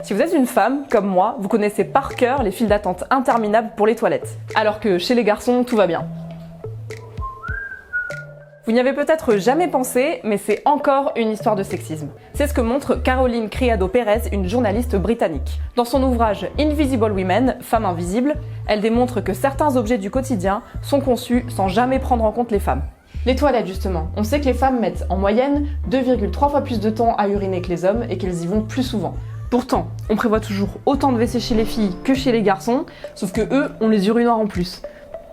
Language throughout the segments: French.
Si vous êtes une femme, comme moi, vous connaissez par cœur les files d'attente interminables pour les toilettes. Alors que chez les garçons, tout va bien. Vous n'y avez peut-être jamais pensé, mais c'est encore une histoire de sexisme. C'est ce que montre Caroline Criado-Perez, une journaliste britannique. Dans son ouvrage Invisible Women, Femmes invisibles, elle démontre que certains objets du quotidien sont conçus sans jamais prendre en compte les femmes. Les toilettes justement, on sait que les femmes mettent en moyenne 2,3 fois plus de temps à uriner que les hommes et qu'elles y vont plus souvent. Pourtant, on prévoit toujours autant de WC chez les filles que chez les garçons, sauf que eux ont les urinoirs en plus.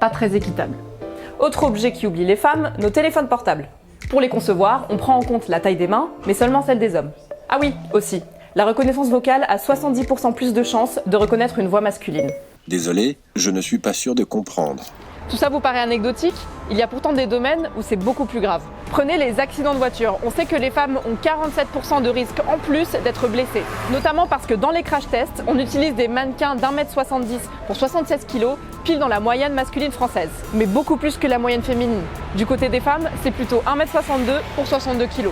Pas très équitable. Autre objet qui oublie les femmes, nos téléphones portables. Pour les concevoir, on prend en compte la taille des mains, mais seulement celle des hommes. Ah oui, aussi, la reconnaissance vocale a 70% plus de chances de reconnaître une voix masculine. Désolé, je ne suis pas sûr de comprendre. Tout ça vous paraît anecdotique? Il y a pourtant des domaines où c'est beaucoup plus grave. Prenez les accidents de voiture. On sait que les femmes ont 47% de risque en plus d'être blessées. Notamment parce que dans les crash tests, on utilise des mannequins d'1,70 m pour 76 kg, pile dans la moyenne masculine française. Mais beaucoup plus que la moyenne féminine. Du côté des femmes, c'est plutôt 1,62 m pour 62 kg.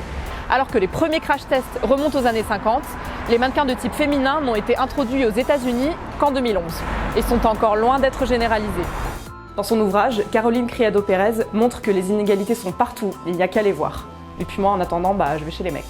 Alors que les premiers crash tests remontent aux années 50, les mannequins de type féminin n'ont été introduits aux États-Unis qu'en 2011 et sont encore loin d'être généralisés. Dans son ouvrage, Caroline Criado-Perez montre que les inégalités sont partout, il n'y a qu'à les voir. Et puis moi, en attendant, je vais chez les mecs.